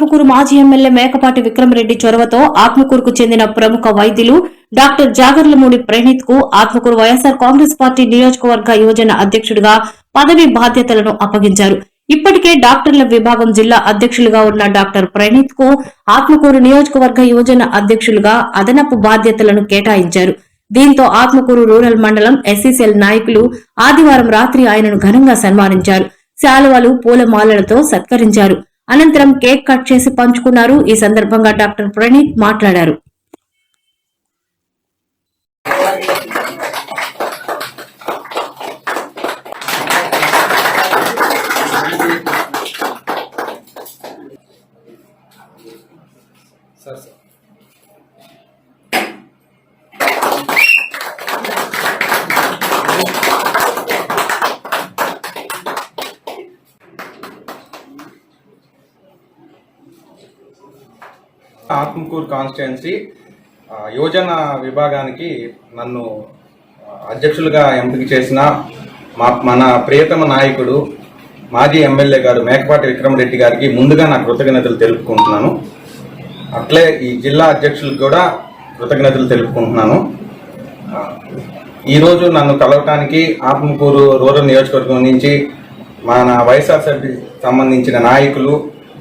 ఆత్మకూరు మాజీ ఎమ్మెల్యే మేకపాటి విక్రమరెడ్డి చొరవతో ఆత్మకూరుకు చెందిన ప్రముఖ వైద్యులు డాక్టర్ జాగర్లమూడి ప్రణీత్ కు ఆత్మకూరు వైఎస్ఆర్ కాంగ్రెస్ పార్టీ నియోజకవర్గ యువజన అధ్యక్షుడిగా పదవి బాధ్యతలను అప్పగించారు. ఇప్పటికే డాక్టర్ల విభాగం జిల్లా అధ్యక్షులుగా ఉన్న డాక్టర్ ప్రణీత్ కు ఆత్మకూరు నియోజకవర్గ యువజన అధ్యక్షులుగా అదనపు బాధ్యతలను కేటాయించారు. దీంతో ఆత్మకూరు రూరల్ మండలం ఎస్సీసీఎల్ నాయకులు ఆదివారం రాత్రి ఆయనను ఘనంగా సన్మానించారు. శాలువాలు పూలమాలలతో సత్కరించారు. అనంతరం కేక్ కట్ చేసి పంచుకున్నారు. ఈ సందర్భంగా డాక్టర్ ప్రణీత్ మాట్లాడారు. ఆత్మకూరు కాన్స్టిట్యుయెన్సీ యువజన విభాగానికి నన్ను అధ్యక్షులుగా ఎంపిక చేసిన మన ప్రియతమ నాయకుడు మాజీ ఎమ్మెల్యే గారు మేకపాటి విక్రమరెడ్డి గారికి ముందుగా నా కృతజ్ఞతలు తెలుపుకుంటున్నాను. అట్లే ఈ జిల్లా అధ్యక్షులకు కూడా కృతజ్ఞతలు తెలుపుకుంటున్నాను. ఈరోజు నన్ను కలవటానికి ఆత్మకూరు రూరల్ నియోజకవర్గం నుంచి మన వైఎస్ఆర్సీపీ సంబంధించిన నాయకులు,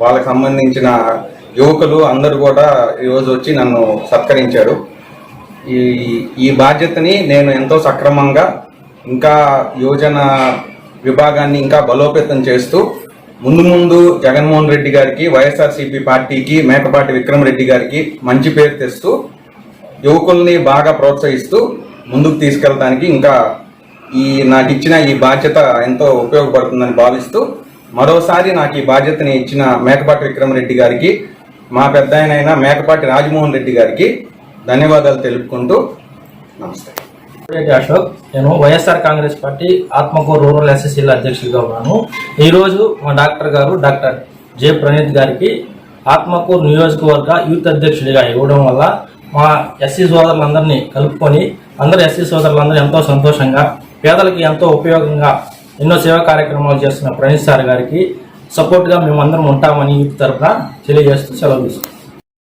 వాళ్ళకు సంబంధించిన యువకులు అందరూ కూడా ఈరోజు వచ్చి నన్ను సత్కరించారు. ఈ బాధ్యతని నేను ఎంతో సక్రమంగా ఇంకా యువజన విభాగాన్ని ఇంకా బలోపేతం చేస్తూ ముందు జగన్మోహన్ రెడ్డి గారికి, వైఎస్ఆర్సీపీ పార్టీకి, మేకపాటి విక్రమరెడ్డి గారికి మంచి పేరు తెస్తూ యువకుల్ని బాగా ప్రోత్సహిస్తూ ముందుకు తీసుకెళ్ళడానికి ఇంకా నాకు ఇచ్చిన ఈ బాధ్యత ఎంతో ఉపయోగపడుతుందని భావిస్తూ మరోసారి నాకు ఈ బాధ్యతని ఇచ్చిన మేకపాటి విక్రమరెడ్డి గారికి, మా పెద్ద ఆయన మేకపాటి రాజమోహన్ రెడ్డి గారికి ధన్యవాదాలు తెలుపుకుంటూ నమస్తే. అశోక్, నేను వైఎస్ఆర్ కాంగ్రెస్ పార్టీ ఆత్మకూరు రూరల్ ఎస్ఎస్సీల అధ్యక్షుడిగా ఉన్నాను. ఈరోజు మా డాక్టర్ గారు డాక్టర్ జె ప్రణీత్ గారికి ఆత్మకూరు నియోజకవర్గ యూత్ అధ్యక్షుడిగా ఇవ్వడం వల్ల మా ఎస్సీ సోదరులందరినీ కలుపుకొని అందరూ ఎస్సీ సోదరులందరూ ఎంతో సంతోషంగా, పేదలకు ఎంతో ఉపయోగంగా ఎన్నో సేవా కార్యక్రమాలు చేస్తున్న ప్రణీత్ సార్ గారికి సపోర్ట్గా మేమందరం ఉంటామని యూత్ తరఫున తెలియజేస్తూ సెలవు తీసుకుంటాం.